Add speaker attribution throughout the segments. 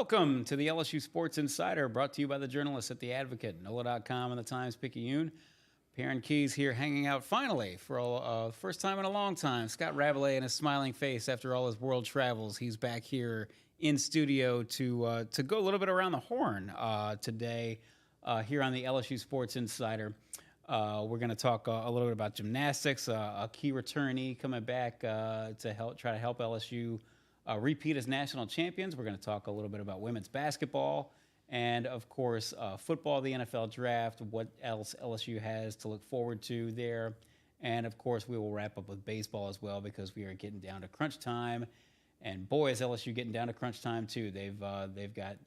Speaker 1: Welcome to the LSU Sports Insider, brought to you by the journalists at The Advocate, NOLA.com, and the Times-Picayune. Perryn Keys here hanging out finally for the first time in a long time. Scott Rabalais and his smiling face after all his world travels. He's back here in studio to go a little bit around the horn today here on the LSU Sports Insider. We're going to talk a little bit about gymnastics, a key returnee coming back to try to help LSU repeat as national champions. We're going to talk a little bit about women's basketball and, of course, football, the NFL draft, what else LSU has to look forward to there. And, of course, we will wrap up with baseball as well because we are getting down to crunch time. And, boy, is LSU getting down to crunch time, too. They've got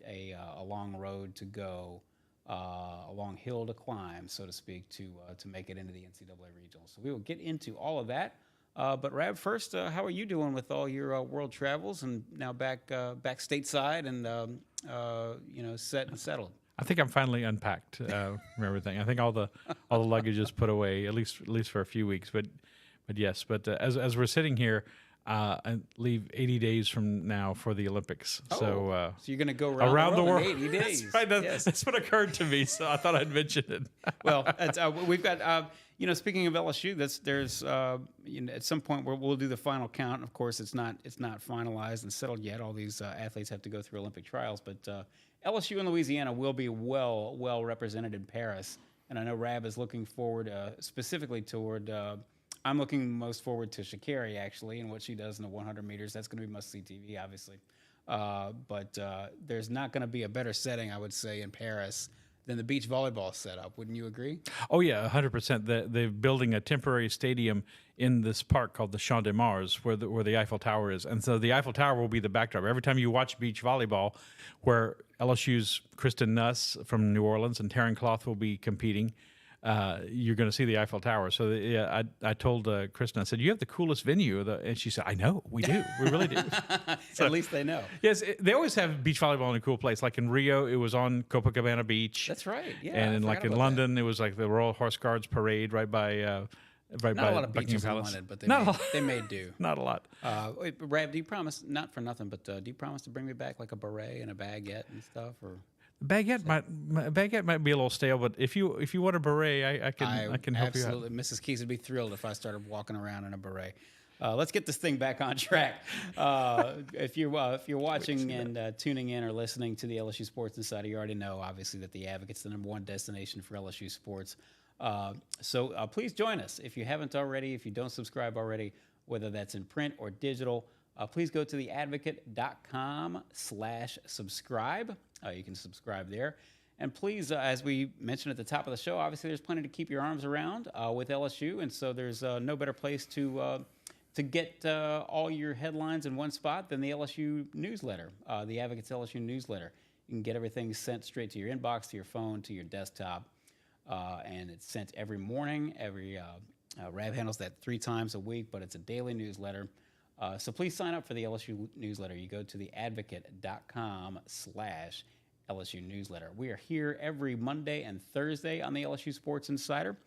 Speaker 1: a long road to go, a long hill to climb, so to speak, to make it into the NCAA regional. So we will get into all of that. But Rab, first, how are you doing with all your world travels and now back stateside and set and settled?
Speaker 2: I think I'm finally unpacked from everything. I think all the luggage is put away at least for a few weeks. But yes. But as we're sitting here, I leave 80 days from now for the Olympics.
Speaker 1: Oh,
Speaker 2: so
Speaker 1: you're going to go around the world in 80 days.
Speaker 2: That's right. That's what occurred to me. So I thought I'd mention it.
Speaker 1: Well, we've got. Speaking of LSU, there's at some point where we'll do the final count. Of course, it's not finalized and settled yet. All these athletes have to go through Olympic trials, but LSU and Louisiana will be well represented in Paris. And I know Rab is looking forward specifically toward. I'm looking most forward to Sha'Carri actually and what she does in the 100 meters. That's going to be must-see TV, obviously. But there's not going to be a better setting, I would say, in Paris than the beach volleyball setup. Wouldn't you agree?
Speaker 2: Oh, yeah, 100%. They're building a temporary stadium in this park called the Champ de Mars, where the Eiffel Tower is. And so the Eiffel Tower will be the backdrop. Every time you watch beach volleyball, where LSU's Kristen Nuss from New Orleans and Taryn Cloth will be competing, you're going to see the Eiffel Tower. So I told Kristen, I said, you have the coolest venue. And she said, I know, we do. We really do.
Speaker 1: So, at least they know.
Speaker 2: Yes, they always have beach volleyball in a cool place. Like in Rio, it was on Copacabana Beach.
Speaker 1: That's right, yeah.
Speaker 2: And like in London, it was like the Royal Horse Guards Parade right by
Speaker 1: Not
Speaker 2: by
Speaker 1: a lot of
Speaker 2: Buckingham
Speaker 1: beaches
Speaker 2: Palace.
Speaker 1: in London, but they made do.
Speaker 2: Not a lot.
Speaker 1: Wait, Rab, do you promise, not for nothing, but do you promise to bring me back like a beret and a baguette and stuff? Or
Speaker 2: Baguette might be a little stale, but if you want a beret, I can help you out.
Speaker 1: Absolutely, Mrs. Keys would be thrilled if I started walking around in a beret. Let's get this thing back on track. If you're watching and tuning in or listening to the LSU Sports Insider, you already know, obviously, that the Advocate's the #1 destination for LSU sports. So please join us if you haven't already. If you don't subscribe already, whether that's in print or digital, please go to theadvocate.com/subscribe. You can subscribe there. And please, as we mentioned at the top of the show, obviously there's plenty to keep your arms around with LSU. And so there's no better place to get all your headlines in one spot than the LSU newsletter, the Advocate's LSU newsletter. You can get everything sent straight to your inbox, to your phone, to your desktop. And it's sent every morning. Rab handles that 3 times a week, but it's a daily newsletter. So please sign up for the LSU newsletter. You go to theadvocate.com/LSU newsletter. We are here every Monday and Thursday on the LSU Sports Insider.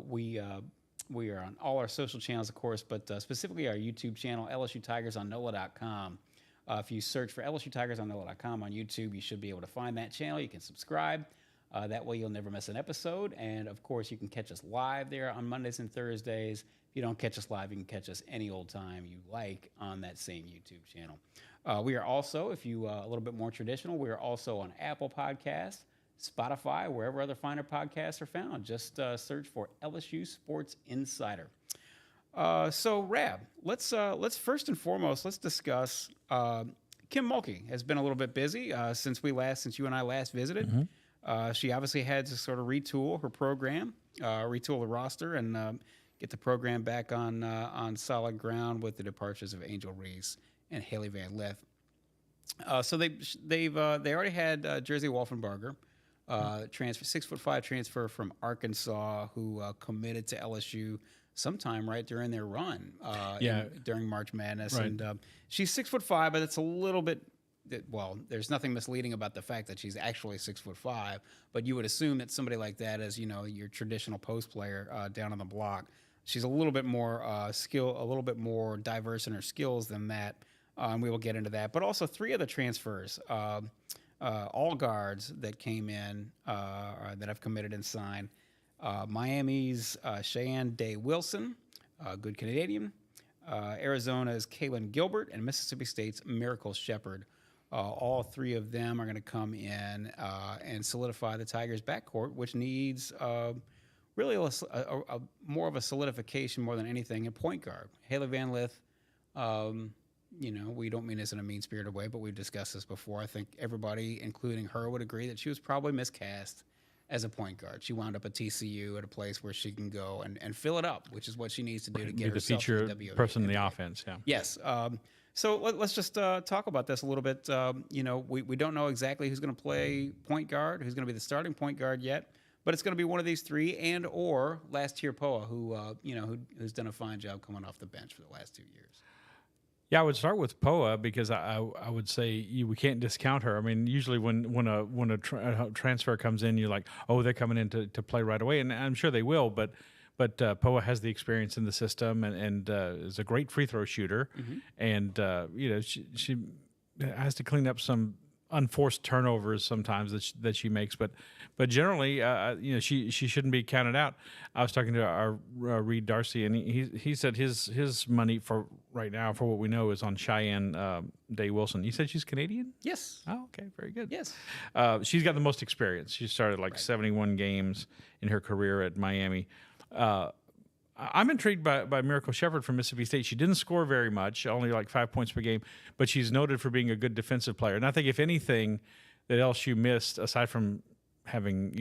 Speaker 1: We are on all our social channels, of course, but specifically our YouTube channel, LSU Tigers on NOLA.com. If you search for LSU Tigers on NOLA.com on YouTube, you should be able to find that channel. You can subscribe. That way you'll never miss an episode. And, of course, you can catch us live there on Mondays and Thursdays. If you don't catch us live, you can catch us any old time you like on that same YouTube channel. We are also, if you a little bit more traditional, we are also on Apple Podcasts, Spotify, wherever other finer podcasts are found. Just search for LSU Sports Insider. So, Rab, let's first and foremost, let's discuss Kim Mulkey has been a little bit busy since you and I last visited. Mm-hmm. She obviously had to sort of retool her program, retool the roster, and get the program back on solid ground with the departures of Angel Reese and Haleigh Van Lith. So they already had Jersey Wolfenbarger, transfer 6'5" transfer from Arkansas, who committed to LSU sometime right during their run, during March Madness, right. And she's 6'5", but it's a little bit. Well, there's nothing misleading about the fact that she's actually 6'5", but you would assume that somebody like that is, your traditional post player down on the block. She's a little bit more a little bit more diverse in her skills than that. and we will get into that. But also 3 other transfers, all guards that came in that have committed and signed. Miami's Shayeann Day-Wilson, good Canadian. Arizona's Kailyn Gilbert, and Mississippi State's Mjracle Sheppard. All 3 of them are going to come in and solidify the Tigers' backcourt, which needs really a more of a solidification more than anything in point guard. Haleigh Van Lith, we don't mean this in a mean-spirited way, but we've discussed this before. I think everybody, including her, would agree that she was probably miscast as a point guard. She wound up at TCU at a place where she can go and fill it up, which is what she needs to do to get herself to the
Speaker 2: feature person in the offense. Yeah.
Speaker 1: Yes. So let's just talk about this a little bit. We don't know exactly who's going to play point guard, who's going to be the starting point guard yet, but it's going to be one of these 3 and or last year Poa, who's done a fine job coming off the bench for the last 2 years.
Speaker 2: Yeah, I would start with Poa because I would say we can't discount her. I mean, usually when a transfer comes in, you're like, oh, they're coming in to play right away, and I'm sure they will. But Poa has the experience in the system and is a great free throw shooter, and she has to clean up some unforced turnovers sometimes that she makes, but generally, she shouldn't be counted out. I was talking to our Reed Darcy, and he said his money for right now, for what we know, is on Shayeann Day-Wilson. You said she's Canadian?
Speaker 1: Yes.
Speaker 2: Oh, okay, very good.
Speaker 1: Yes.
Speaker 2: She's got the most experience. She started 71 games in her career at Miami. I'm intrigued by Mjracle Sheppard from Mississippi State. She didn't score very much, only 5 points per game, but she's noted for being a good defensive player. And I think if anything that LSU missed, aside from having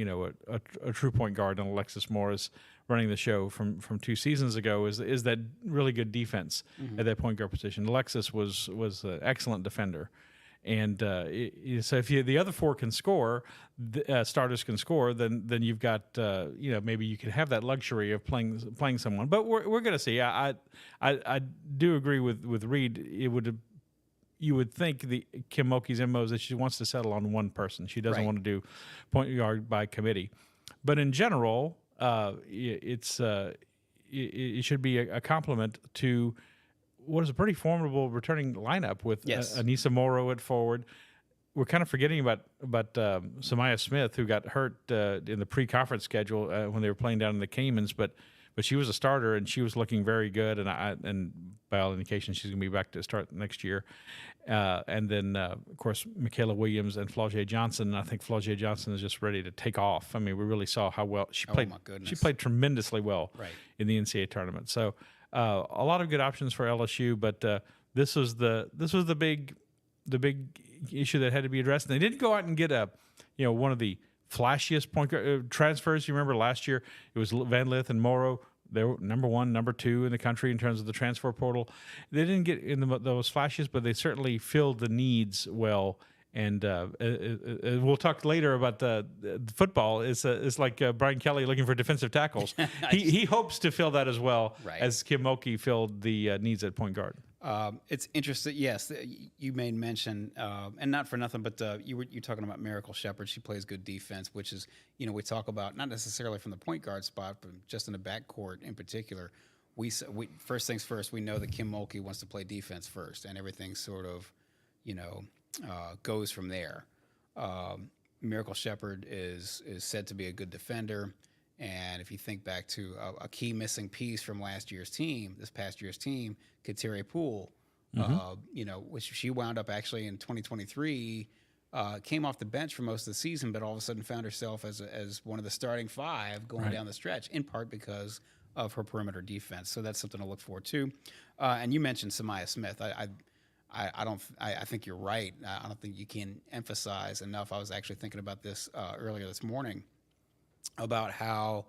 Speaker 2: a true point guard and Alexis Morris running the show from 2 seasons ago, is that really good defense at that point guard position. Alexis was an excellent defender. And so if the other 4 can score, starters can score, then you've got maybe you can have that luxury of playing someone. But we're going to see. I do agree with Reed. You would think the Kim Mulkey's MO is that she wants to settle on one person. She doesn't want to do point guard by committee. But in general, it should be a compliment to what is a pretty formidable returning lineup with Anissa Morrow at forward. We're kind of forgetting about Samaya Smith, who got hurt in the pre-conference schedule when they were playing down in the Caymans, but she was a starter and she was looking very good, and by all indications she's going to be back to start next year. And then of course Michaela Williams and Flaugier Johnson. And I think Flaugier Johnson is just ready to take off. I mean, we really saw how well she played.
Speaker 1: My goodness.
Speaker 2: She played tremendously well in the NCAA tournament. So. A lot of good options for LSU, but this was the big issue that had to be addressed. And they didn't go out and get one of the flashiest point transfers. You remember last year it was Van Lith and Morrow. They were number 1, number 2 in the country in terms of the transfer portal. They didn't get in those flashes, but they certainly filled the needs well. And we'll talk later about the football. It's like Brian Kelly looking for defensive tackles. He hopes to fill that as well as Kim Mulkey filled the needs at point guard.
Speaker 1: It's interesting. Yes, you made mention, and not for nothing, but you're talking about Mjracle Sheppard. She plays good defense, which is we talk about not necessarily from the point guard spot, but just in the backcourt in particular. We first things first. We know that Kim Mulkey wants to play defense first, and everything sort of goes from there. Mjracle Sheppard is said to be a good defender, and if you think back to a key missing piece from this past year's team, Katere Poole, which she wound up actually in 2023, came off the bench for most of the season, but all of a sudden found herself as one of the starting 5 going down the stretch, in part because of her perimeter defense. So that's something to look forward to. And you mentioned Samaya Smith. I think you're right. I don't think you can emphasize enough. I was actually thinking about this earlier this morning about how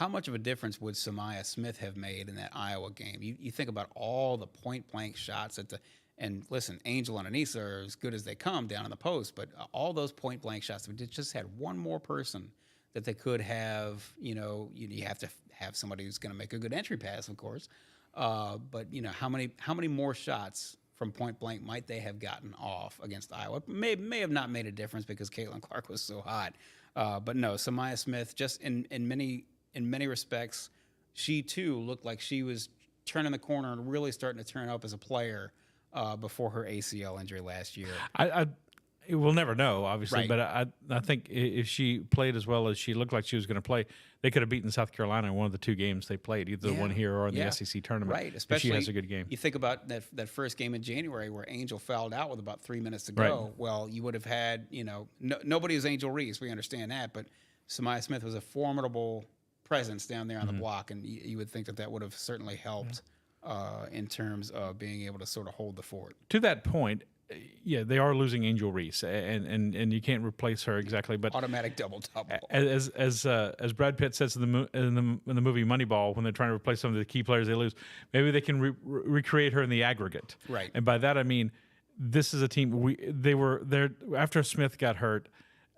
Speaker 1: much of a difference would Samaya Smith have made in that Iowa game. You think about all the point-blank shots and listen, Angel and Anissa are as good as they come down in the post, but all those point-blank shots, we just had one more person that they could have, you have to have somebody who's going to make a good entry pass, of course. But how many more shots from point blank might they have gotten off against Iowa? May have not made a difference because Caitlin Clark was so hot. But no, Samaya Smith, just in many respects, she too looked like she was turning the corner and really starting to turn up as a player before her ACL injury last year.
Speaker 2: We'll never know, obviously,
Speaker 1: Right.
Speaker 2: but I think if she played as well as she looked like she was going to play, they could have beaten South Carolina in one of the 2 games they played, either the one here or in the SEC tournament.
Speaker 1: Right,
Speaker 2: if she has a good game.
Speaker 1: You think about that first game in January where Angel fouled out with about 3 minutes to go.
Speaker 2: Right.
Speaker 1: Well, you would have had, nobody is Angel Reese. We understand that, but Samaya Smith was a formidable presence down there on the block, and you would think that would have certainly helped in terms of being able to sort of hold the fort.
Speaker 2: To that point, yeah, they are losing Angel Reese, and you can't replace her exactly. But
Speaker 1: automatic double.
Speaker 2: As Brad Pitt says in the movie Moneyball, when they're trying to replace some of the key players they lose, maybe they can recreate her in the aggregate.
Speaker 1: Right.
Speaker 2: And by that I mean, this is a team. They were there after Smith got hurt.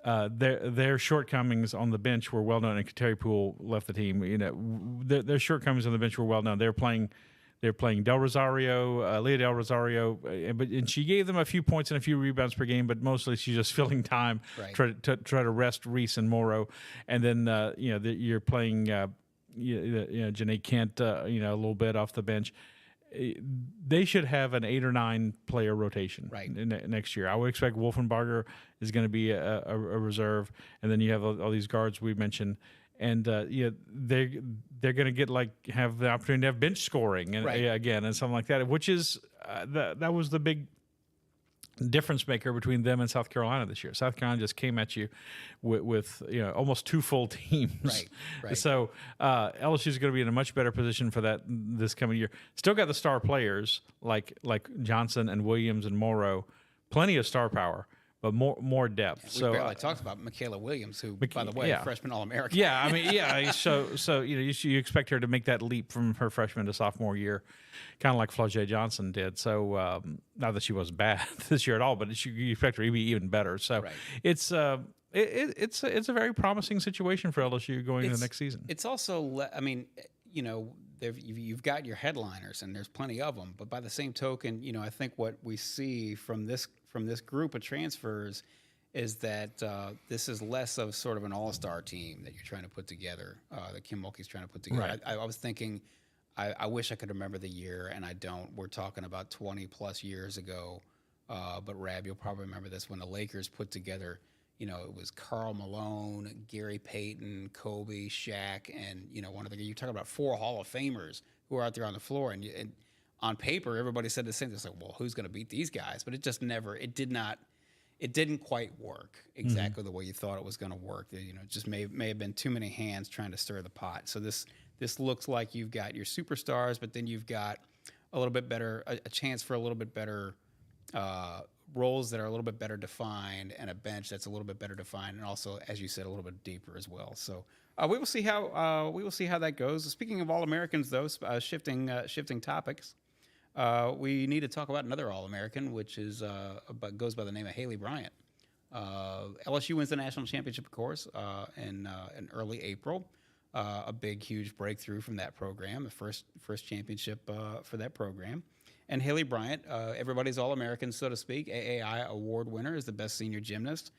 Speaker 2: Their shortcomings on the bench were well known, and Kateri Poole left the team. Their shortcomings on the bench were well known. They're playing Del Rosario, Leah Del Rosario, and she gave them a few points and a few rebounds per game, but mostly she's just filling time, try to rest Reese and Morrow, and then you're playing Janae Kent, a little bit off the bench. They should have an 8 or 9 player rotation next year. I would expect Wolfenbarger is going to be a reserve, and then you have all these guards we mentioned. And they're going to have the opportunity to have bench scoring and again and something like that, which is that was the big difference maker between them and South Carolina this year. South Carolina just came at you with almost 2 full teams.
Speaker 1: Right.
Speaker 2: So LSU is going to be in a much better position for that this coming year. Still got the star players like Johnson and Williams and Morrow, plenty of star power. But more depth.
Speaker 1: We barely talked about Michaela Williams, who, by the way, freshman All-American.
Speaker 2: Yeah, I mean, So you expect her to make that leap from her freshman to sophomore year, kind of like Flau'jae Johnson did. So not that she was bad this year at all, but you expect her to be even better. So it's a very promising situation for LSU going into the next season.
Speaker 1: It's also, you've got your headliners, and there's plenty of them. But by the same token, I think what we see from this group of transfers is that this is less of sort of an all-star team that you're trying to put together, that Kim Mulkey's trying to put together.
Speaker 2: Right.
Speaker 1: I was thinking, I wish I could remember the year, and I don't. We're talking about 20-plus years ago. But, Rab, you'll probably remember this, when the Lakers put together, it was Karl Malone, Gary Payton, Kobe, Shaq, and, you're talking about 4 Hall of Famers who are out there on the floor, and on paper, everybody said the same thing. It's like, well, who's going to beat these guys? But it just it didn't quite work exactly the way you thought it was going to work. It just may have been too many hands trying to stir the pot. So this looks like you've got your superstars, but then you've got a little bit better, a chance for a little bit better roles that are a little bit better defined, and a bench that's a little bit better defined, and also, as you said, a little bit deeper as well. So we will see how that goes. Speaking of All-Americans, though, shifting topics. We need to talk about another All-American, which is goes by the name of Haleigh Bryant. LSU wins the national championship, of course, in early April. A big, huge breakthrough from that program, the first championship for that program. And Haleigh Bryant, everybody's All-American, so to speak, AAI award winner, is the best senior gymnast.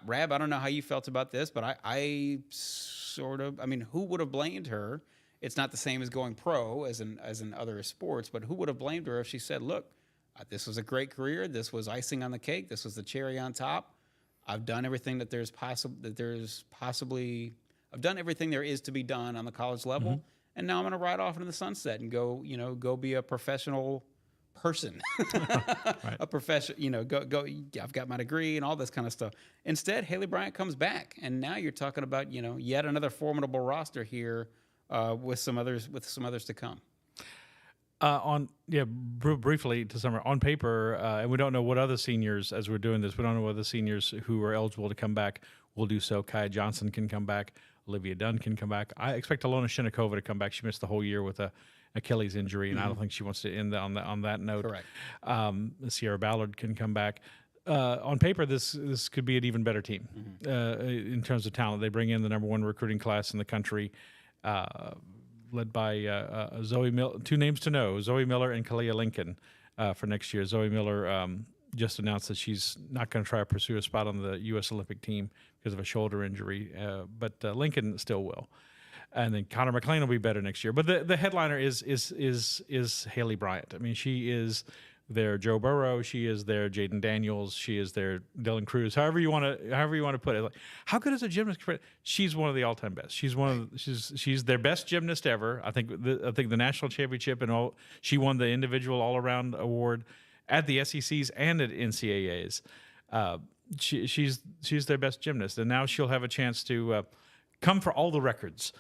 Speaker 1: Rab, I don't know how you felt about this, but I mean, who would have blamed her? It's not the same as going pro as in other sports, but who would have blamed her if she said, look, this was a great career. This was icing on the cake. This was the cherry on top. I've done everything I've done everything there is to be done on the college level. And now I'm going to ride off into the sunset and go be a professional person, a professional, go. I've got my degree and all this kind of stuff. Instead, Haleigh Bryant comes back, and now you're talking about, yet another formidable roster here. With some others to come.
Speaker 2: Briefly to summarize, on paper, and we don't know what other seniors, as we're doing this, we don't know what other seniors who are eligible to come back will do so. Kiya Johnson can come back. Olivia Dunne can come back. I expect Alona Shinnikova to come back. She missed the whole year with a Achilles injury, and I don't think she wants to end on that note.
Speaker 1: Correct.
Speaker 2: Sierra Ballard can come back. On paper, this could be an even better team in terms of talent. They bring in the number 1 recruiting class in the country. Led by Zoe Miller. 2 names to know: Zoe Miller and Kalia Lincoln for next year. Zoe Miller just announced that she's not going to try to pursue a spot on the U.S. Olympic team because of a shoulder injury, but Lincoln still will. And then Connor McLean will be better next year. But the headliner is Haleigh Bryant. I mean, she is their Joe Burrow. She is their Jaden Daniels. She is their Dylan Cruz. However you want to put it. Like, how good is a gymnast? She's one of the all-time best. She's their best gymnast ever. I think the national championship and all. She won the individual all-around award at the SECs and at NCAAs. She's their best gymnast, and now she'll have a chance to come for all the records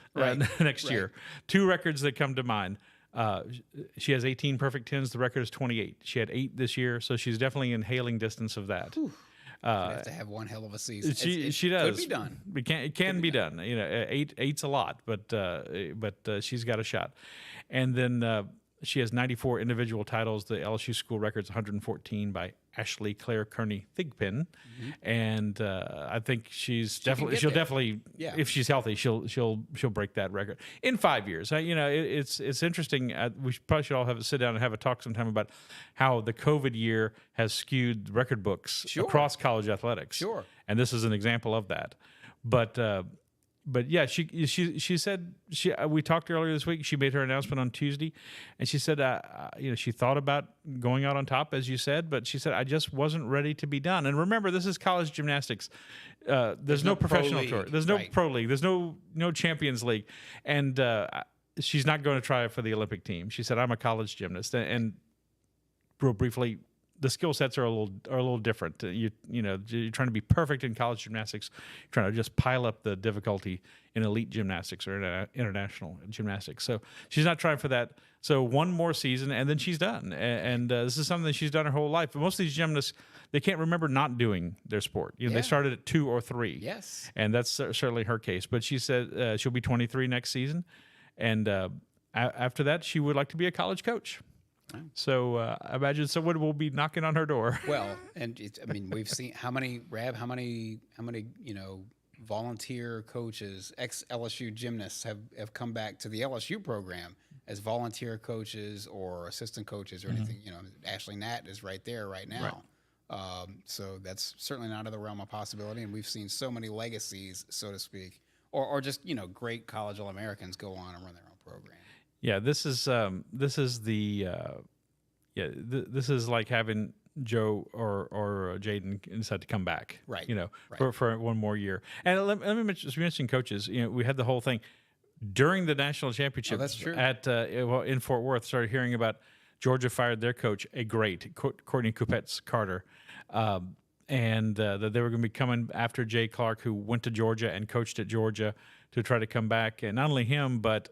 Speaker 2: next year. 2 records that come to mind. She has 18 perfect 10s. The record is 28. She had 8 this year, so she's definitely in hailing distance of that.
Speaker 1: You have to have one hell of a season.
Speaker 2: She does.
Speaker 1: Could be done.
Speaker 2: It can be done. You know, 8's a lot, but she's got a shot. And then she has 94 individual titles. The LSU school record's 114 by Ashley Claire Kearney Thigpen, and I think she'll definitely, if she's healthy, she'll break that record in 5 years. It's interesting. We probably should all sit down and have a talk sometime about how the COVID year has skewed record books across college athletics.
Speaker 1: Sure,
Speaker 2: and this is an example of that. But yeah, she said we talked earlier this week. She made her announcement on Tuesday, and she said she thought about going out on top, as you said, but she said I just wasn't ready to be done. And remember, this is college gymnastics. There's no professional tour. There's no pro league. There's no Champions League, and she's not going to try for the Olympic team. She said I'm a college gymnast, and real briefly, the skill sets are a little different. You're trying to be perfect in college gymnastics. You're trying to just pile up the difficulty in elite gymnastics or international gymnastics. So she's not trying for that. So one more season, and then she's done. And this is something that she's done her whole life. But most of these gymnasts, they can't remember not doing their sport. They started at 2 or 3.
Speaker 1: Yes.
Speaker 2: And that's certainly her case. But she said she'll be 23 next season. And after that, she would like to be a college coach. So I imagine someone will be knocking on her door.
Speaker 1: Well, and we've seen how many volunteer coaches, ex-LSU gymnasts have come back to the LSU program as volunteer coaches or assistant coaches or anything. Ashley Natt is right there right now. Right. So that's certainly not out of the realm of possibility. And we've seen so many legacies, so to speak, or just great college All-Americans go on and run their own program.
Speaker 2: Yeah, this is like having Joe or Jaden decide to come back,
Speaker 1: right?
Speaker 2: For one more year. And let me mention coaches. We had the whole thing during the national championship.
Speaker 1: That's true.
Speaker 2: At in Fort Worth. Started hearing about Georgia fired their coach, a great Courtney Kupets-Carter, and that they were going to be coming after Jay Clark, who went to Georgia and coached at Georgia, to try to come back. And not only him, but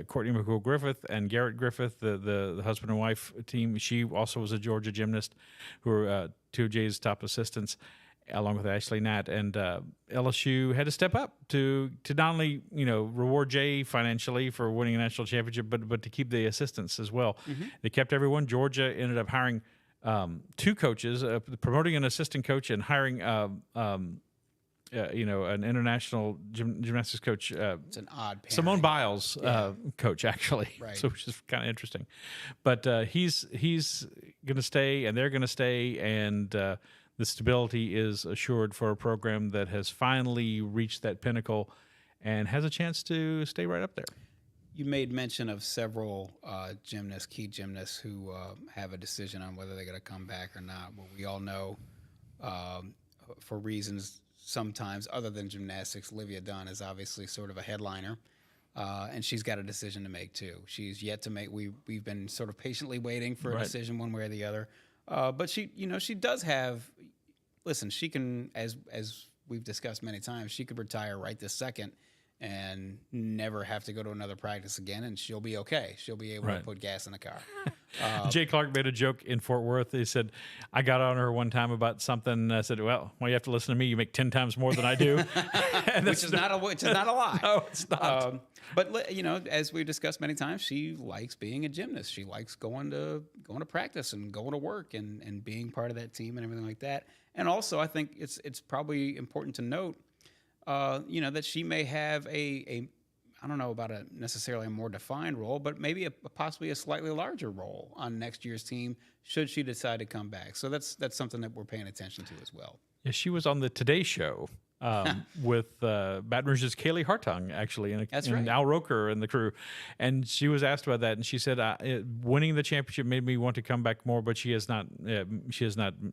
Speaker 2: Courtney McCool-Griffith and Garrett Griffith, the husband and wife team. She also was a Georgia gymnast, who were 2 of Jay's top assistants, along with Ashley Natt. And LSU had to step up to not only reward Jay financially for winning a national championship, but to keep the assistants as well. They kept everyone. Georgia ended up hiring 2 coaches, promoting an assistant coach and hiring an international gymnastics coach.
Speaker 1: It's an odd pairing.
Speaker 2: Simone Biles coach, actually.
Speaker 1: Right.
Speaker 2: So which is kind of interesting. But he's going to stay, and they're going to stay, and the stability is assured for a program that has finally reached that pinnacle and has a chance to stay right up there.
Speaker 1: You made mention of several key gymnasts who have a decision on whether they're going to come back or not. Well, we all know for reasons sometimes other than gymnastics, Olivia Dunne is obviously sort of a headliner, and she's got a decision to make too. She's yet to make. We've been sort of patiently waiting for a decision one way or the other, but she does have. Listen, she can, as we've discussed many times, she could retire right this second and never have to go to another practice again, and she'll be okay. She'll be able to put gas in the car.
Speaker 2: Jay Clark made a joke in Fort Worth. He said, I got on her one time about something. I said, well, you have to listen to me. You make 10 times more than I do.
Speaker 1: which is not a lie.
Speaker 2: No, it's not.
Speaker 1: But as we've discussed many times, she likes being a gymnast. She likes going to practice and going to work and being part of that team and everything like that. And also, I think it's probably important to note, that she may have a I don't know about necessarily a more defined role, but maybe possibly a slightly larger role on next year's team should she decide to come back. So that's something that we're paying attention to as well.
Speaker 2: Yeah, she was on the Today Show with Baton Rouge's Kaylee Hartung, actually,
Speaker 1: That's
Speaker 2: and
Speaker 1: right.
Speaker 2: Al Roker and the crew. And she was asked about that, and she said, winning the championship made me want to come back more, but she has not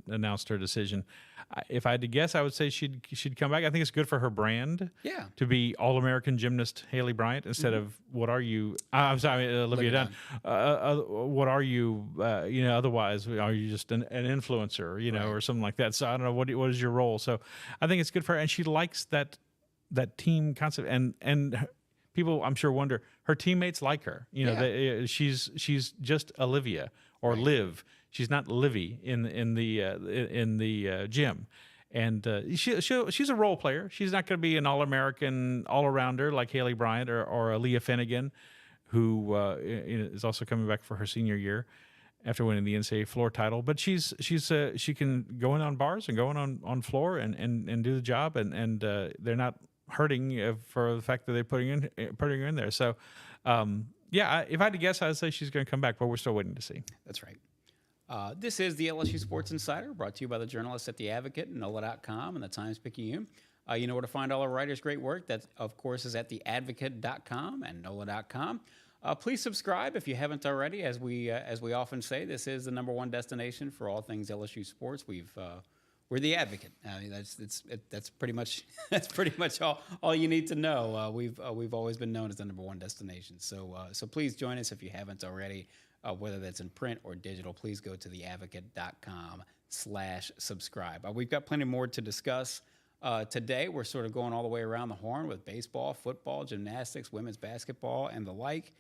Speaker 2: announced her decision. If I had to guess, I would say she'd come back. I think it's good for her brand.
Speaker 1: Yeah.
Speaker 2: To be All-American gymnast Haleigh Bryant instead of what are you? I'm sorry, Olivia Dunne. What are you? Otherwise, are you just an influencer? Or something like that. So I don't know what is your role. So I think it's good for her, and she likes that team concept. And people, I'm sure, wonder her teammates like her. She's just Olivia or Liv. She's not Livy in the gym. And she's a role player. She's not going to be an All-American, all-arounder like Haleigh Bryant or Aaliyah Finnegan, who is also coming back for her senior year after winning the NCAA floor title. But she can go in on bars and go in on floor and do the job, and they're not hurting for the fact that they're putting her in there. So, if I had to guess, I'd say she's going to come back, but we're still waiting to see.
Speaker 1: That's right. This is the LSU Sports Insider, brought to you by the journalists at The Advocate, NOLA.com, and the Times-Picayune. You know where to find all our writers' great work. That, of course, is at theadvocate.com and NOLA.com. Please subscribe if you haven't already. As we often say, this is the number one destination for all things LSU sports. We're The Advocate. That's pretty much all you need to know. We've always been known as the number one destination. So please join us if you haven't already. Whether that's in print or digital, please go to theadvocate.com/subscribe. We've got plenty more to discuss today. We're sort of going all the way around the horn with baseball, football, gymnastics, women's basketball, and the like,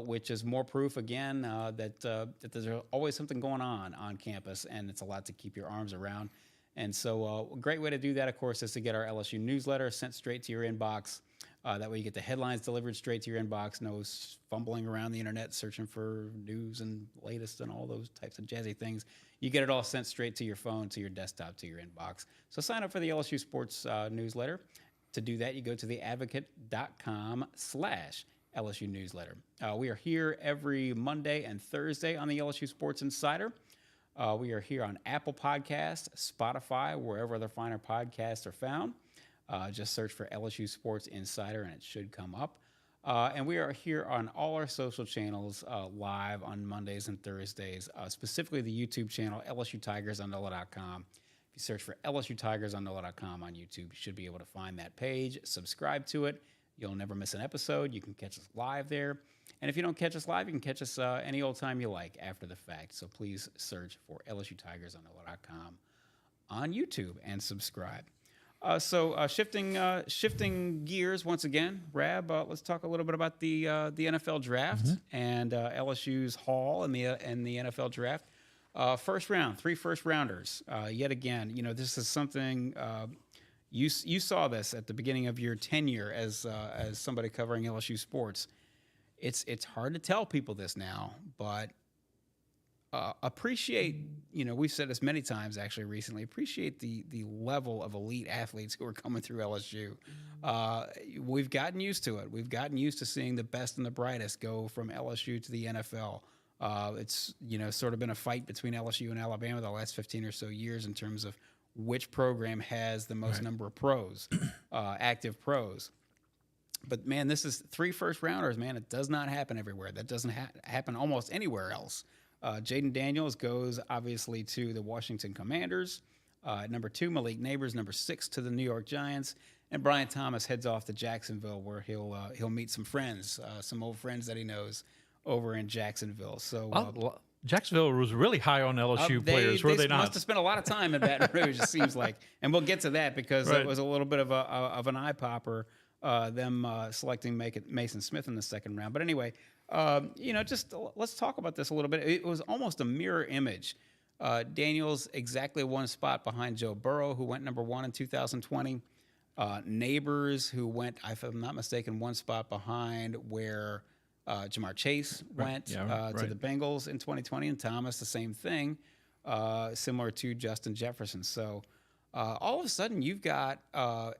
Speaker 1: which is more proof, again, that there's always something going on campus, and it's a lot to keep your arms around. And so a great way to do that, of course, is to get our LSU newsletter sent straight to your inbox. That way you get the headlines delivered straight to your inbox. No fumbling around the internet searching for news and latest and all those types of jazzy things. You get it all sent straight to your phone, to your desktop, to your inbox. So sign up for the LSU Sports newsletter. To do that, you go to theadvocate.com/LSU newsletter. We are here every Monday and Thursday on the LSU Sports Insider. We are here on Apple Podcasts, Spotify, wherever other finer podcasts are found. Just search for LSU Sports Insider, and it should come up. And we are here on all our social channels live on Mondays and Thursdays, specifically the YouTube channel, LSU Tigers on NOLA.com. If you search for LSU Tigers on NOLA.com on YouTube, you should be able to find that page. Subscribe to it. You'll never miss an episode. You can catch us live there. And if you don't catch us live, you can catch us any old time you like after the fact. So please search for LSU Tigers on NOLA.com on YouTube and subscribe. Shifting gears once again, Rab, let's talk a little bit about the NFL draft and LSU's haul in the NFL draft. First round, 3 first-rounders. Yet again, this is something you saw this at the beginning of your tenure as somebody covering LSU sports. It's hard to tell people this now, but appreciate, we've said this many times actually recently, appreciate the level of elite athletes who are coming through LSU. We've gotten used to it. We've gotten used to seeing the best and the brightest go from LSU to the NFL. It's, sort of been a fight between LSU and Alabama the last 15 or so years in terms of which program has the most number of pros, active pros. But, man, this is 3 first-rounders, man. It does not happen everywhere. That doesn't happen almost anywhere else. Jaden Daniels goes, obviously, to the Washington Commanders. Number 2, Malik Neighbors, number 6, to the New York Giants. And Brian Thomas heads off to Jacksonville, where he'll meet some friends, some old friends that he knows over in Jacksonville. So
Speaker 2: Jacksonville was really high on LSU players, were they not?
Speaker 1: They must have spent a lot of time in Baton Rouge, it seems like. And we'll get to that because it was a little bit of an eye-popper, them selecting Maason Smith in the second round. But anyway, just let's talk about this a little bit. It was almost a mirror image. Daniels exactly one spot behind Joe Burrow, who went number 1 in 2020. Neighbors, who went, if I'm not mistaken, one spot behind where Jamar Chase went to the Bengals in 2020, and Thomas, the same thing, similar to Justin Jefferson. So all of a sudden, you've got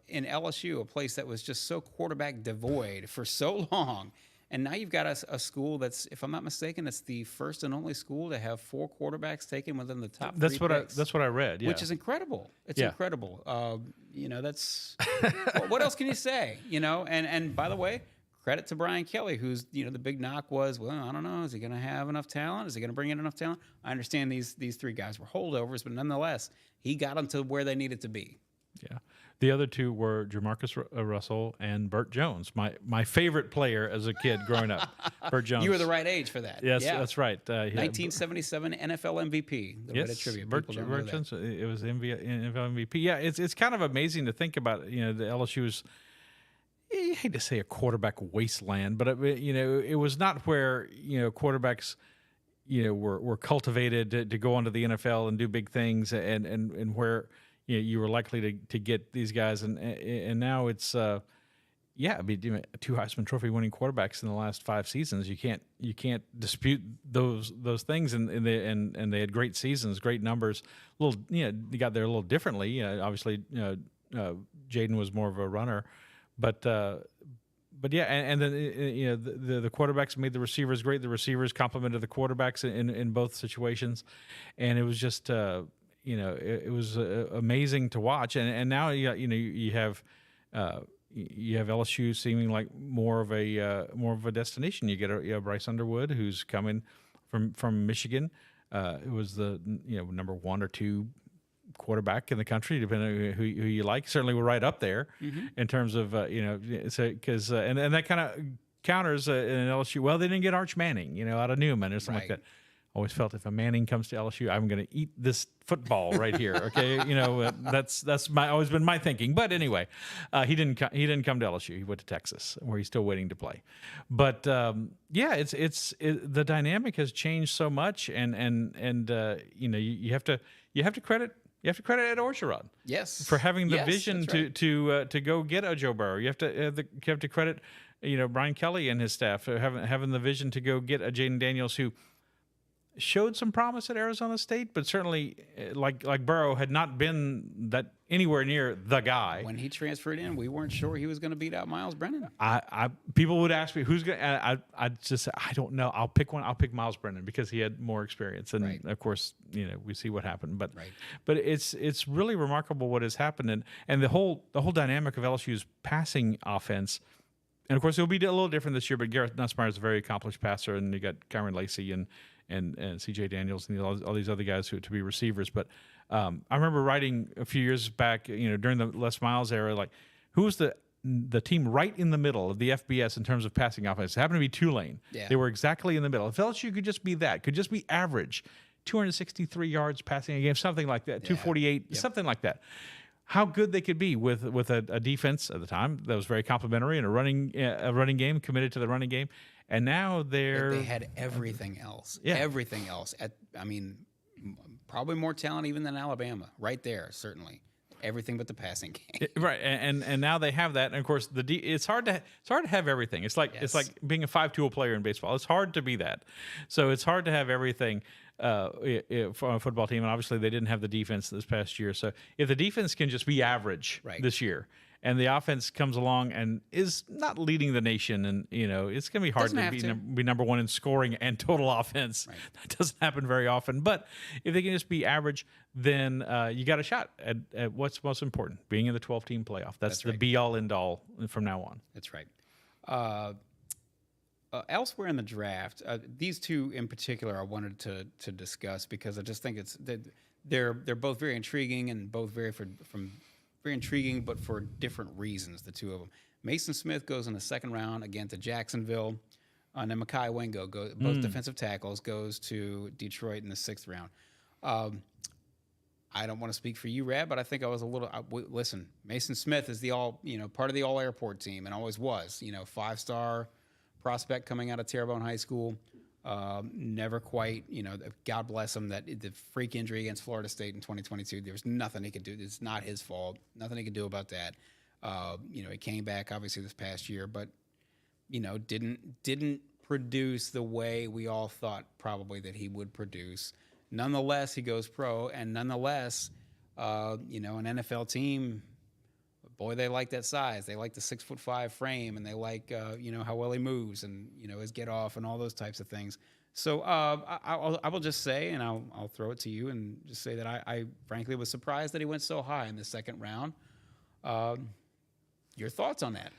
Speaker 1: in LSU a place that was just so quarterback devoid for so long. And now you've got a school that's, if I'm not mistaken, it's the first and only school to have 4 quarterbacks taken within the top
Speaker 2: That's
Speaker 1: 3 picks.
Speaker 2: That's what I read. Yeah.
Speaker 1: Which is incredible. It's
Speaker 2: Yeah.
Speaker 1: incredible. That's what else can you say? And by the way, credit to Brian Kelly, who's the big knock was, well, I don't know, is he going to have enough talent? Is he going to bring in enough talent? I understand these 3 guys were holdovers, but nonetheless, he got them to where they needed to be.
Speaker 2: Yeah. The other 2 were Jamarcus Russell and Burt Jones, my favorite player as a kid growing up. Burt Jones.
Speaker 1: You were the right age for that.
Speaker 2: Yes,
Speaker 1: yeah.
Speaker 2: That's right.
Speaker 1: 1977 NFL MVP. The
Speaker 2: yes,
Speaker 1: bit of trivia.
Speaker 2: Burt Jones. It was NFL MVP. Yeah, it's kind of amazing to think about. The LSU's. I hate to say a quarterback wasteland, but it was not where quarterbacks were cultivated to go onto the NFL and do big things, and where you were likely to get these guys, and now it's 2 Heisman Trophy winning quarterbacks in the last 5 seasons. You can't dispute those things, and they had great seasons, great numbers. They got there a little differently. Obviously, Jaden was more of a runner. But yeah, and then the quarterbacks made the receivers great. The receivers complemented the quarterbacks in both situations, and it was just it was amazing to watch. And now you have LSU seeming like more of a destination. You get Bryce Underwood, who's coming from Michigan. It was the number 1 or 2 quarterback in the country, depending on who you like. Certainly, we're right up there in terms of because and that kind of counters in LSU. Well, they didn't get Arch Manning, out of Newman or something like that. Always felt if a Manning comes to LSU, I'm going to eat this football right here. Okay, that's always been my thinking. But anyway, he didn't come to LSU. He went to Texas, where he's still waiting to play. But the dynamic has changed so much, and you have to credit. You have to credit Ed Orgeron,
Speaker 1: yes,
Speaker 2: for having the vision
Speaker 1: right.
Speaker 2: to go get a Joe Burrow. You have to credit Brian Kelly and his staff for having the vision to go get a Jaden Daniels, who showed some promise at Arizona State, but certainly like Burrow had not been that anywhere near the guy.
Speaker 1: When he transferred in, we weren't sure he was going to beat out Miles Brennan.
Speaker 2: People would ask me who's going. I just say, I don't know. I'll pick one. I'll pick Miles Brennan because he had more experience, and of course, we see what happened. But but it's really remarkable what has happened, and the whole dynamic of LSU's passing offense. And of course, it'll be a little different this year. But Garrett Nussmeier is a very accomplished passer, and you got Kyron Lacey and C.J. Daniels and all these other guys to be receivers. But I remember writing a few years back, during the Les Miles era, like who was the team right in the middle of the FBS in terms of passing offense? It happened to be Tulane. Yeah. They were exactly in the middle. If LSU could just be that, could just be average, 263 yards passing a game, something like that, 248, something like that. How good they could be with a defense at the time that was very complimentary and a running game committed to the running game. And now they
Speaker 1: had everything else. Yeah. Everything else. Probably more talent even than Alabama. Right there, certainly. Everything but the passing game.
Speaker 2: Right, and now they have that. And of course, it's hard to have everything. It's like being a 5-tool player in baseball. It's hard to be that. So it's hard to have everything for a football team. And obviously, they didn't have the defense this past year. So if the defense can just be average this year, and the offense comes along and is not leading the nation, and it's going to be hard to be number 1 in scoring and total offense. Right. That doesn't happen very often. But if they can just be average, then you got a shot at what's most important: being in the 12-team playoff. That's the be-all, end-all from now on.
Speaker 1: That's right. Elsewhere in the draft, these 2 in particular, I wanted to discuss because I just think they're both very intriguing and both very intriguing, but for different reasons, the 2 of them. Maason Smith goes in the 2nd round, again, to Jacksonville. And then Mekhi Wingo, both defensive tackles, goes to Detroit in the 6th round. I don't want to speak for you, Rab, but I think I was a little... listen, Maason Smith is part of the all-airport team and always was. 5-star prospect coming out of Terrebonne High School. Never quite, God bless him, that the freak injury against Florida State in 2022, there was nothing he could do. It's not his fault. Nothing he could do about that. He came back, obviously, this past year, but, didn't produce the way we all thought probably that he would produce. Nonetheless, he goes pro, and nonetheless, an NFL team boy, they like that size. They like the 6'5" frame, and they like how well he moves and his get off and all those types of things. So I will just say, and I'll throw it to you and just say that I frankly was surprised that he went so high in the second round. Your thoughts on that?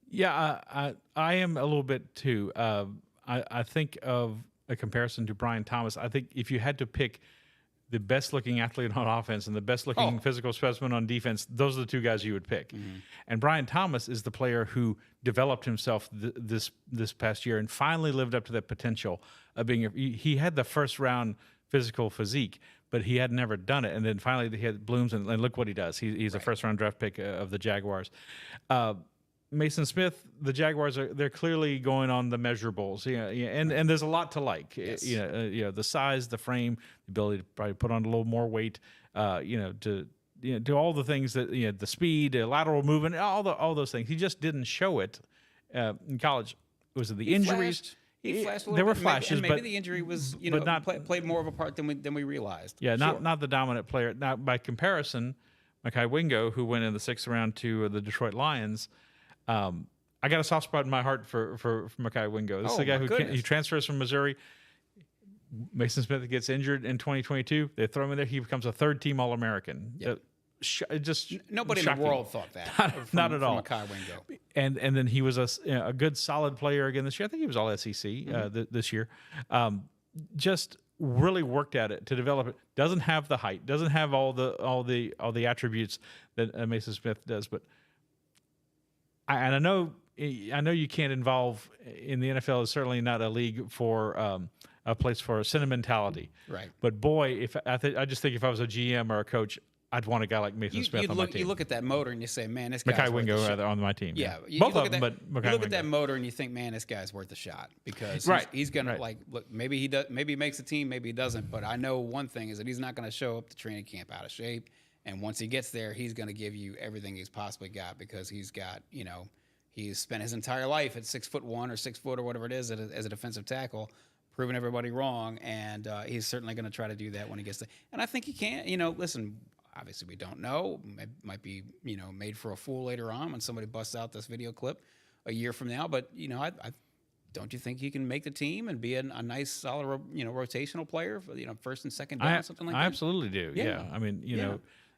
Speaker 2: Yeah, I am a little bit too. I think of a comparison to Brian Thomas. I think if you had to pick the best looking athlete on offense and the best looking physical specimen on defense, those are the two guys you would pick. Mm-hmm. And Brian Thomas is the player who developed himself this past year and finally lived up to that potential of being. He had the first round physical physique, but he had never done it. And then finally he had blooms, and look what he does. He's a first round draft pick of the Jaguars. Maason Smith, the Jaguars they're clearly going on the measurables, and there's a lot to like. Yes. The size, the frame, the ability to probably put on a little more weight, to do all the things that the speed, the lateral movement, all those things. He just didn't show it in college. Was it the injuries?
Speaker 1: He flashed a little
Speaker 2: there were
Speaker 1: bit,
Speaker 2: flashes,
Speaker 1: maybe
Speaker 2: but
Speaker 1: the injury was played more of a part than we realized.
Speaker 2: Yeah, not the dominant player. Now, by comparison, Mekhi Wingo, who went in the 6th round to the Detroit Lions. I got a soft spot in my heart for Mekhi Wingo. This is the guy who transfers from Missouri. Maason Smith gets injured in 2022. They throw him in there. He becomes a third-team All-American.
Speaker 1: Yep.
Speaker 2: Just
Speaker 1: nobody
Speaker 2: shocking.
Speaker 1: in the world thought that.
Speaker 2: Not at all.
Speaker 1: Mekhi Wingo.
Speaker 2: And then he was a good, solid player again this year. I think he was all SEC this year. Just really worked at it to develop it. Doesn't have the height. Doesn't have all the attributes that Maason Smith does, but. And I know you can't involve in the NFL is certainly not a league for a place for sentimentality.
Speaker 1: Right.
Speaker 2: But boy, I just think if I was a GM or a coach, I'd want a guy like Maason Smith on my team.
Speaker 1: You look at that motor and you say, man, this guy's
Speaker 2: Mekhi Wingo rather on my team.
Speaker 1: Yeah.
Speaker 2: Both of them, but Mekhi
Speaker 1: you look
Speaker 2: Wingo.
Speaker 1: at that motor and you think, man, this guy's worth a shot because he's gonna look. Maybe he does. Maybe he makes the team. Maybe he doesn't. But I know one thing is that he's not going to show up to training camp out of shape. And once he gets there, he's going to give you everything he's possibly got because he's got He's spent his entire life at 6'1" or 6 foot or whatever it is as a defensive tackle, proving everybody wrong, and he's certainly going to try to do that when he gets there. And I think he can. Listen, obviously we don't know. It might be made for a fool later on when somebody busts out this video clip a year from now. But I don't you think he can make the team and be a nice solid rotational player for first and second down something like that?
Speaker 2: I absolutely do. Yeah. I mean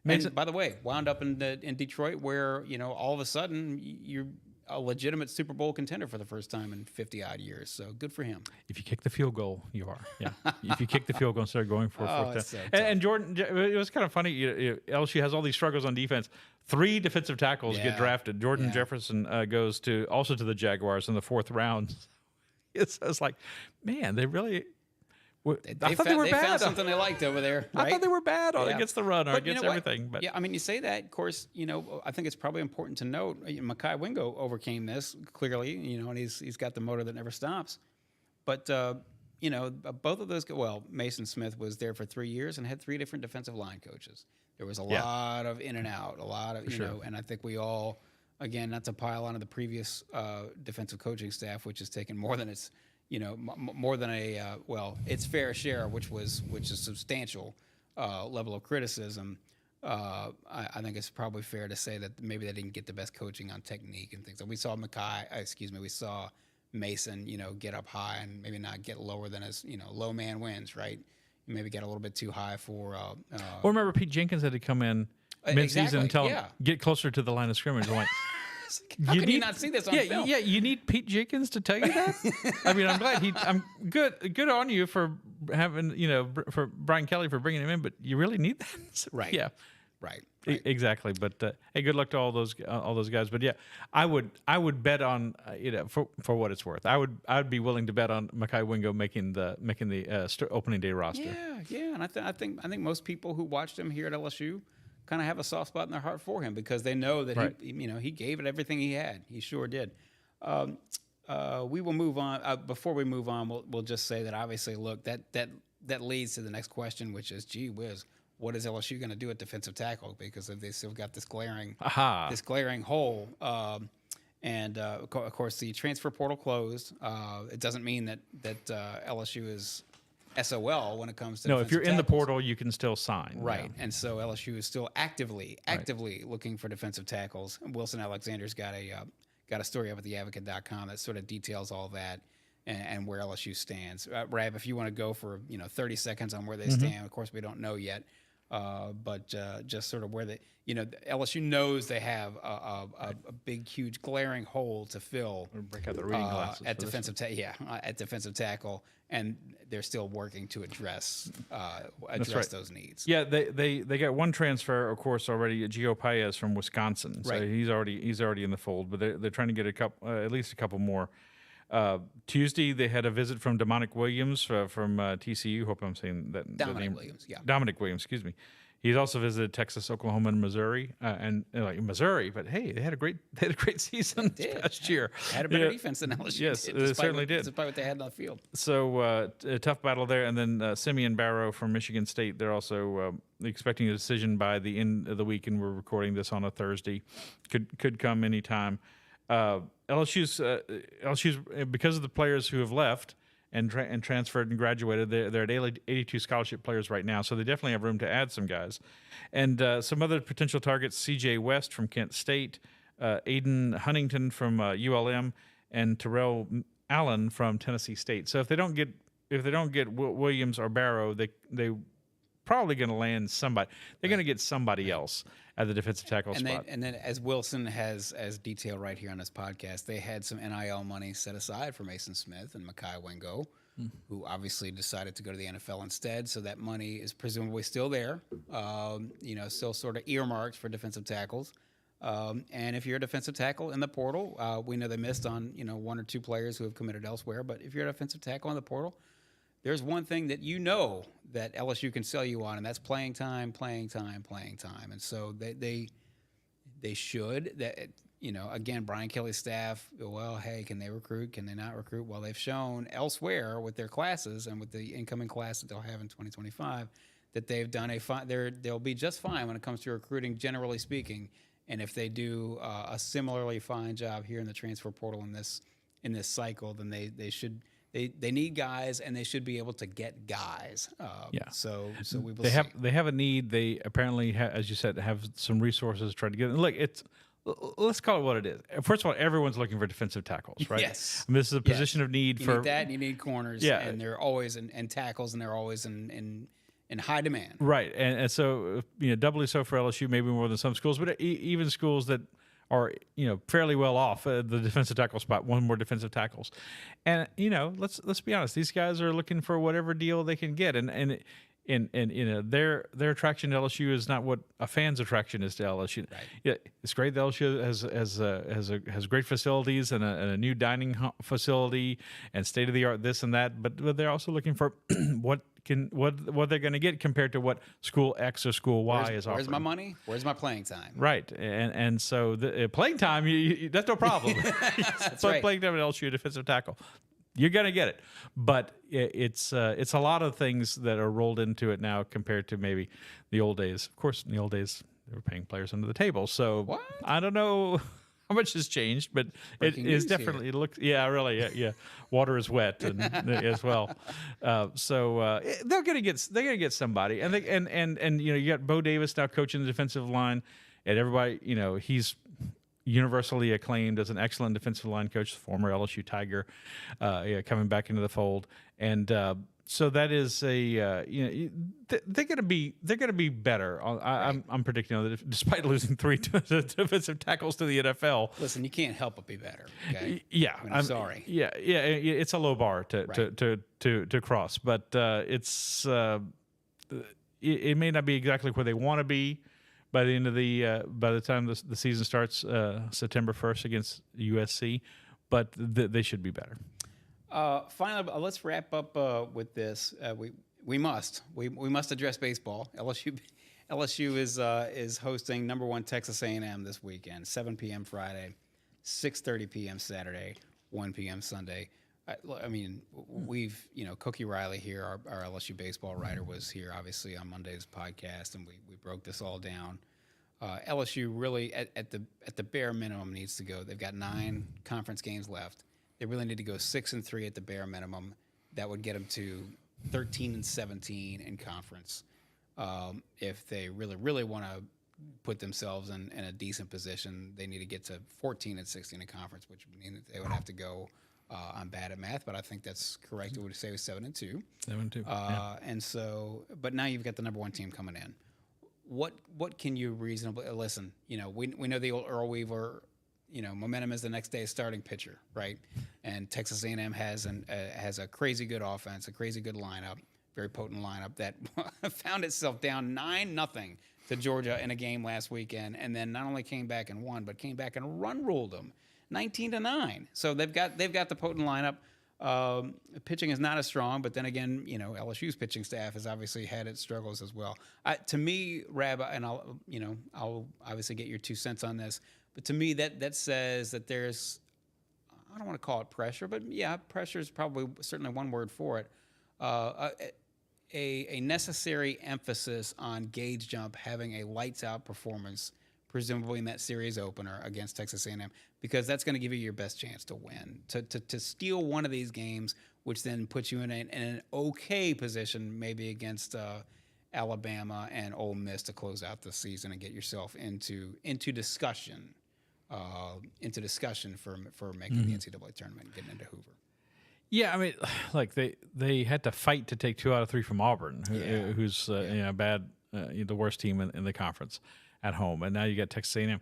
Speaker 1: And by the way, wound up in Detroit where all of a sudden you're a legitimate Super Bowl contender for the first time in 50-odd years. So good for him.
Speaker 2: If you kick the field goal, you are. Yeah. If you kick the field goal instead of going for a fourth down.
Speaker 1: So
Speaker 2: and Jordan, it was kind of funny. LSU has all these struggles on defense. 3 defensive tackles get drafted. Jordan Jefferson goes to the Jaguars in the 4th round. It's like, man, they really. I thought they were bad.
Speaker 1: They found something they liked over there. Right?
Speaker 2: I thought they were bad against the run or against everything. But
Speaker 1: yeah, I mean, you say that. Of course, I think it's probably important to note Mekhi Wingo overcame this clearly. And he's got the motor that never stops. But both of those. Well, Maason Smith was there for 3 years and had 3 different defensive line coaches. There was a lot of in and out, a lot of and I think we all, again, not to pile on to the previous defensive coaching staff, which has taken more than its. More than its fair share, which is substantial level of criticism. I think it's probably fair to say that maybe they didn't get the best coaching on technique and things. So we saw we saw Maason, get up high and maybe not get lower than his, low man wins, right? Maybe get a little bit too high for.
Speaker 2: Or remember Pete Jenkins had to come in mid-season and tell him get closer to the line of scrimmage. I'm like.
Speaker 1: How can you not see this on film?
Speaker 2: Yeah, you need Pete Jenkins to tell you that. I mean, I'm glad I'm good on you for having for Brian Kelly for bringing him in, but you really need that,
Speaker 1: right?
Speaker 2: Yeah,
Speaker 1: right.
Speaker 2: Exactly. But hey, good luck to all those guys. But yeah, I would bet on for what it's worth. I'd be willing to bet on Mekhi Wingo making the opening day roster.
Speaker 1: Yeah, and I think most people who watched him here at LSU. Kind of have a soft spot in their heart for him because they know that he gave it everything he had. He sure did. We will move on. Before we move on, we'll just say that obviously, look, that leads to the next question, which is, gee whiz, what is LSU going to do at defensive tackle? Because they still got this glaring hole. And of course, the transfer portal closed. It doesn't mean that LSU is SOL when it comes to
Speaker 2: No, if you're in the
Speaker 1: tackles.
Speaker 2: portal, you can still sign.
Speaker 1: Right.
Speaker 2: Yeah.
Speaker 1: And so LSU is still actively looking for defensive tackles. And Wilson Alexander's got a story up at theadvocate.com that sort of details all that and where LSU stands. Rab, if you want to go for 30 seconds on where they stand, of course we don't know yet, but just sort of where LSU knows they have a big, huge, glaring hole to fill.
Speaker 2: Break out the reading glasses
Speaker 1: at defensive tackle, and they're still working to address those needs.
Speaker 2: Yeah, they got one transfer, of course, already. Gio Paez from Wisconsin, so
Speaker 1: Right.
Speaker 2: he's already in the fold. But they're trying to get at least a couple more. Tuesday they had a visit from Dominic Williams from TCU. Hope I'm saying that.
Speaker 1: Dominic Williams, yeah.
Speaker 2: Dominic Williams, excuse me. He's also visited Texas, Oklahoma, and Missouri, Missouri. But hey, they had a great season this past year.
Speaker 1: Had a better defense than LSU.
Speaker 2: Yes,
Speaker 1: did,
Speaker 2: they certainly did.
Speaker 1: Despite what they had on the field.
Speaker 2: So a tough battle there, and then Simeon Barrow from Michigan State. They're also expecting a decision by the end of the week, and we're recording this on a Thursday. Could come anytime. LSU's because of the players who have left and transferred and graduated, they're at 82 scholarship players right now, so they definitely have room to add some guys. And some other potential targets: C.J. West from Kent State, Aiden Huntington from ULM, and Terrell Allen from Tennessee State. So if they don't get Williams or Barrow, they probably going to land somebody. They're going to get somebody else at the defensive tackle spot.
Speaker 1: And then, as Wilson has as detailed right here on this podcast, they had some NIL money set aside for Maason Smith and Mekhi Wingo, who obviously decided to go to the NFL instead. So that money is presumably still there, still sort of earmarked for defensive tackles. And if you're a defensive tackle in the portal, we know they missed on one or two players who have committed elsewhere. But if you're a defensive tackle in the portal, there's one thing that that LSU can sell you on, and that's playing time. And so they should. Again, Brian Kelly's staff, well, hey, can they recruit? Can they not recruit? Well, they've shown elsewhere with their classes and with the incoming class that they'll have in 2025 that they've done they'll be just fine when it comes to recruiting, generally speaking. And if they do a similarly fine job here in the transfer portal in this cycle, then they should. They need guys, and they should be able to get guys. So we will see.
Speaker 2: They have a need. They apparently, as you said, have some resources to try to get. Look, let's call it what it is. First of all, everyone's looking for defensive tackles, right?
Speaker 1: Yes.
Speaker 2: I mean, this is a position of need
Speaker 1: you
Speaker 2: for
Speaker 1: need that. And you need corners.
Speaker 2: Yeah.
Speaker 1: And they're always in tackles, and they're always in high demand.
Speaker 2: Right, and so doubly so for LSU, maybe more than some schools, but even schools that are fairly well off the defensive tackle spot, one more defensive tackles, and let's be honest, these guys are looking for whatever deal they can get, and their attraction to LSU is not what a fan's attraction is to LSU.
Speaker 1: Right.
Speaker 2: Yeah, it's great that LSU has great facilities and a new dining facility and state of the art this and that, but they're also looking for what they're going to get compared to what school X or school Y is offering.
Speaker 1: Where's my money? Where's my playing time?
Speaker 2: Right, and so the playing time, that's no problem.
Speaker 1: That's right.
Speaker 2: Playing time at LSU defensive tackle, you're going to get it, but it's a lot of things that are rolled into it now compared to maybe the old days. Of course, in the old days they were paying players under the table, so
Speaker 1: What?
Speaker 2: I don't know how much has changed, but it is definitely yeah. Water is wet and as well. They're gonna get somebody, and you got Bo Davis now coaching the defensive line, and everybody he's universally acclaimed as an excellent defensive line coach, former LSU Tiger, coming back into the fold, and so that is they're going to be better. I'm predicting that despite losing 3 defensive tackles to the NFL.
Speaker 1: Listen, you can't help but be better. Okay?
Speaker 2: Yeah,
Speaker 1: I'm sorry.
Speaker 2: Yeah, it's a low bar to cross, but it may not be exactly where they want to be by the end of by the time the season starts September 1st against USC, but they should be better.
Speaker 1: Finally, let's wrap up with this. We must address baseball. LSU is hosting number 1 Texas A&M this weekend, 7 p.m. Friday, 6:30 p.m. Saturday, 1 p.m. Sunday. I mean, we've Cookie Riley here, our LSU baseball writer, was here obviously on Monday's podcast, and we broke this all down. LSU really at the bare minimum needs to go. They've got 9 conference games left. They really need to go 6-3 at the bare minimum. That would get them to 13-17 in conference. If they really want to put themselves in a decent position, they need to get to 14-16 in conference, which would mean that they would have to go. I'm bad at math, but I think that's correct. It would say it was 7-2.
Speaker 2: 7-2.
Speaker 1: And so, but now you've got the number one team coming in. What can you reasonably listen? We know the old Earl Weaver. Momentum is the next day's starting pitcher, right? And Texas A&M has a crazy good offense, a crazy good lineup, very potent lineup that found itself down 9-0 to Georgia in a game last weekend, and then not only came back and won, but came back and run ruled them 19-9. So they've got the potent lineup. Pitching is not as strong, but then again, LSU's pitching staff has obviously had its struggles as well. To me, Rab, and I'll obviously get your 2 cents on this, but to me that says that there's, I don't want to call it pressure, but yeah, pressure is probably certainly one word for it. A necessary emphasis on Gage Jump having a lights out performance, presumably in that series opener against Texas A&M, because that's going to give you your best chance to win. To steal one of these games, which then puts you in an okay position, maybe against Alabama and Ole Miss to close out the season and get yourself into discussion for making the NCAA tournament and getting into Hoover.
Speaker 2: Yeah, I mean, like they had to fight to take 2 out of 3 from Auburn, who's bad, the worst team in the conference at home, and now you got Texas A&M.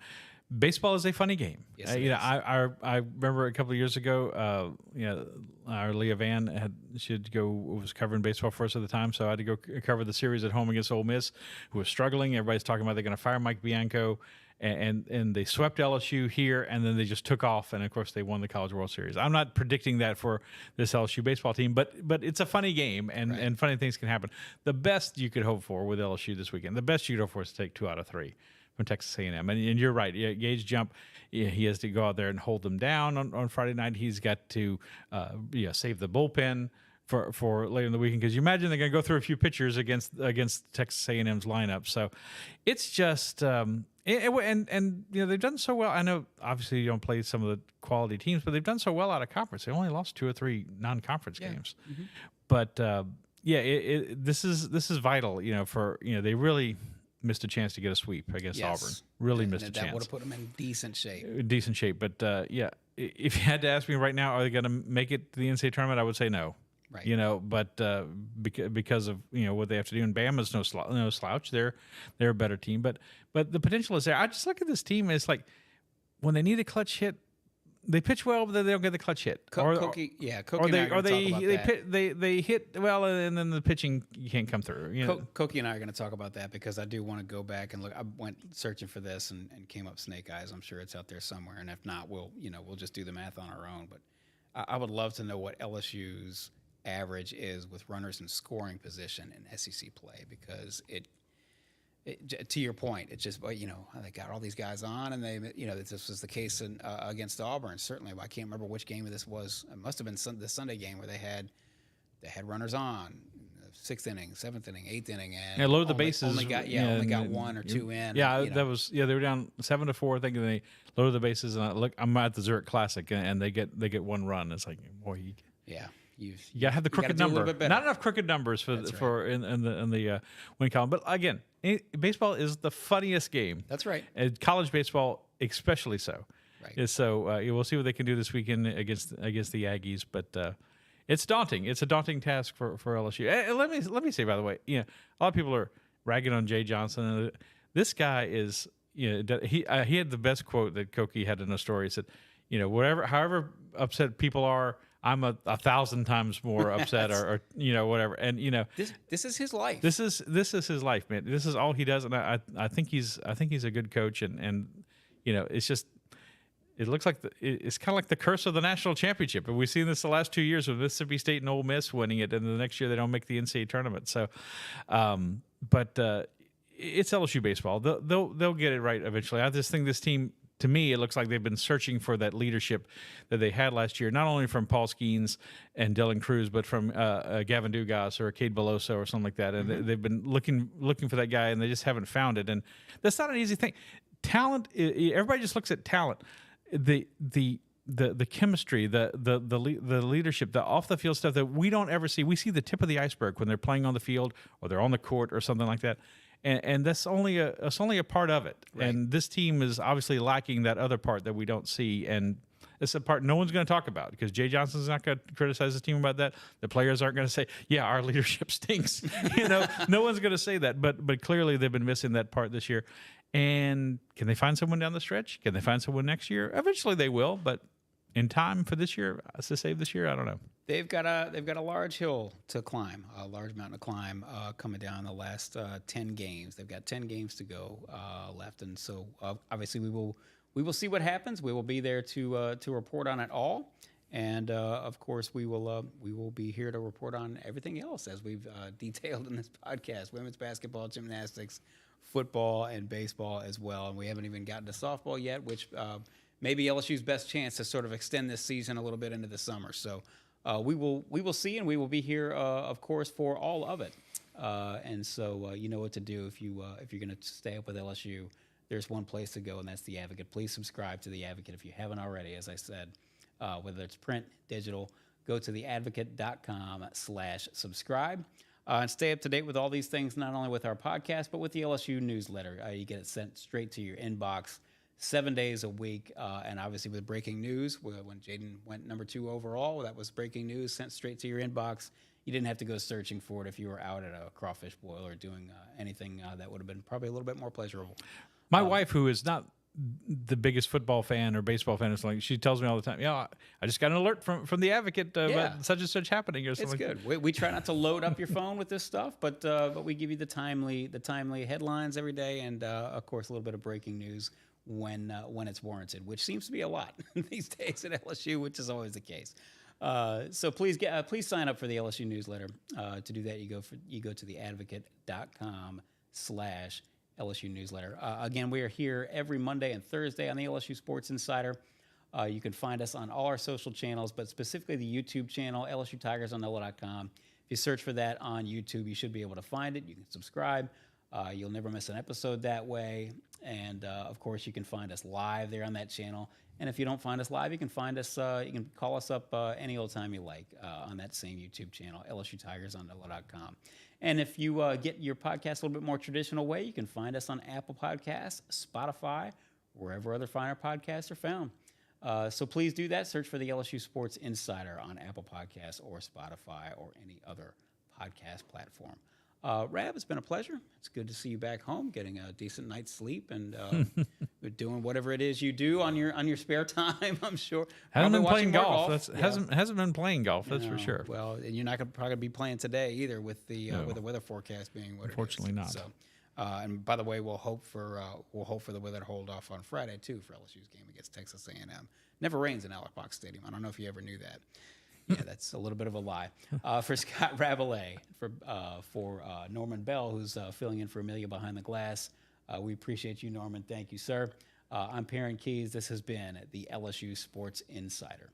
Speaker 2: Baseball is a funny game.
Speaker 1: Yes, it is.
Speaker 2: I remember a couple of years ago, our Leah Van was covering baseball for us at the time, so I had to go cover the series at home against Ole Miss, who was struggling. Everybody's talking about they're going to fire Mike Bianco, and they swept LSU here, and then they just took off, and of course they won the College World Series. I'm not predicting that for this LSU baseball team, but it's a funny game, and funny things can happen. The best you could hope for with LSU this weekend, the best you could hope for is to take 2 out of 3 from Texas A&M. And you're right. Gage Jump, he has to go out there and hold them down on Friday night. He's got to save the bullpen for later in the weekend, because you imagine they're going to go through a few pitchers against Texas A&M's lineup. So it's just and they've done so well. I know obviously you don't play some of the quality teams, but they've done so well out of conference. They only lost 2 or 3 non-conference games. Mm-hmm. But this is vital. They really missed a chance to get a sweep against Auburn. Really missed a chance. That
Speaker 1: would have put them in decent shape.
Speaker 2: But if you had to ask me right now, are they going to make it to the NCAA tournament? I would say no.
Speaker 1: Right.
Speaker 2: But because of what they have to do, and Bama's no slouch. They're a better team, but the potential is there. I just look at this team. It's like when they need a clutch hit, they pitch well, but they don't get the clutch hit.
Speaker 1: They
Speaker 2: hit well, and then the pitching you can't come through.
Speaker 1: Koki and I are going to talk about that, because I do want to go back and look. I went searching for this and came up Snake Eyes. I'm sure it's out there somewhere, and if not, we'll just do the math on our own. But I would love to know what LSU's average is with runners in scoring position in SEC play, because it to your point, it's just they got all these guys on, and this was the case against Auburn. Certainly, I can't remember which game this was. It must have been the Sunday game where they had runners on, 6th inning, 7th inning, 8th inning, and
Speaker 2: load the bases.
Speaker 1: Only got 1 or 2 in.
Speaker 2: Yeah, that was they were down 7-4, I think, and they loaded the bases. And I'm at the Zurich Classic, and they get 1 run. It's like, boy, you gotta have the crooked number. Not enough crooked numbers in the win column. But again, baseball is the funniest game.
Speaker 1: That's right.
Speaker 2: And college baseball, especially so.
Speaker 1: Right.
Speaker 2: So we'll see what they can do this weekend against the Aggies. But it's daunting. It's a daunting task for LSU. And let me say, by the way, a lot of people are ragging on Jay Johnson. This guy is he had the best quote that Koki had in a story. He said, however upset people are, I'm 1,000 times more upset, or whatever. And
Speaker 1: this is his life.
Speaker 2: This is his life, man. This is all he does, and I think he's a good coach, and it's just, it looks like it's kind of like the curse of the national championship. And we've seen this the last 2 years with Mississippi State and Ole Miss winning it, and the next year they don't make the NCAA tournament. So, but it's LSU baseball. They'll get it right eventually. I just think this team, to me, it looks like they've been searching for that leadership that they had last year, not only from Paul Skeens and Dylan Cruz, but from Gavin Dugas or Cade Beloso or something like that. And they've been looking for that guy, and they just haven't found it. And that's not an easy thing. Talent, everybody just looks at talent. The the chemistry, the leadership, the off the field stuff that we don't ever see. We see the tip of the iceberg when they're playing on the field or they're on the court or something like that. And that's only a part of it. Right. And this team is obviously lacking that other part that we don't see. And it's a part no one's going to talk about because Jay Johnson's not going to criticize the team about that. The players aren't going to say, yeah, our leadership stinks. No one's going to say that. But clearly they've been missing that part this year. And can they find someone down the stretch? Can they find someone next year? Eventually they will. But in time for this year, to save this year, I don't know.
Speaker 1: They've got a large hill to climb, a large mountain to climb coming down the last 10 games. They've got 10 games to go left, and so obviously we will see what happens. We will be there to report on it all, and of course we will be here to report on everything else as we've detailed in this podcast: women's basketball, gymnastics, football, and baseball as well. And we haven't even gotten to softball yet, which may be LSU's best chance to sort of extend this season a little bit into the summer. So. We will see, and we will be here, of course, for all of it. And so you know what to do if you're going to stay up with LSU. There's one place to go, and that's The Advocate. Please subscribe to The Advocate if you haven't already. As I said, whether it's print, digital, go to theadvocate.com/subscribe. And stay up to date with all these things, not only with our podcast, but with the LSU newsletter. You get it sent straight to your inbox 7 days a week, and obviously with breaking news, when Jaden went number 2 overall, that was breaking news sent straight to your inbox. You didn't have to go searching for it if you were out at a crawfish boil or doing anything that would have been probably a little bit more pleasurable.
Speaker 2: My wife, who is not the biggest football fan or baseball fan, is like, she tells me all the time, I just got an alert from the Advocate about such and such happening or something.
Speaker 1: It's good. We try not to load up your phone with this stuff, but we give you the timely headlines every day, and of course a little bit of breaking news when it's warranted, which seems to be a lot these days at LSU, which is always the case. So please sign up for the LSU newsletter. To do that, you go to theadvocate.com/LSU newsletter. Again, we are here every Monday and Thursday on the LSU Sports Insider. You can find us on all our social channels, but specifically the YouTube channel, LSUTigersOnNOLA.com. If you search for that on YouTube, you should be able to find it. You can subscribe. You'll never miss an episode that way. And, of course, you can find us live there on that channel. And if you don't find us live, you can find us, you can call us up any old time you like on that same YouTube channel, LSUTigersOnNOLA.com. And if you get your podcast a little bit more traditional way, you can find us on Apple Podcasts, Spotify, wherever other finer podcasts are found. So please do that. Search for the LSU Sports Insider on Apple Podcasts or Spotify or any other podcast platform. Rab, it's been a pleasure. It's good to see you back home, getting a decent night's sleep and doing whatever it is you do on your spare time. I'm sure.
Speaker 2: Hasn't been playing golf. Hasn't been playing golf. That's for sure.
Speaker 1: Well, and you're not probably going to be playing today either with the weather forecast being what
Speaker 2: Unfortunately
Speaker 1: it is.
Speaker 2: not.
Speaker 1: So, and by the way, we'll hope for the weather to hold off on Friday too for LSU's game against Texas A&M. Never rains in Alex Stadium. I don't know if you ever knew that. Yeah, that's a little bit of a lie. For Scott Rabalais, for Norman Bell, who's filling in for Amelia behind the glass, we appreciate you, Norman. Thank you, sir. I'm Perryn Keys. This has been the LSU Sports Insider.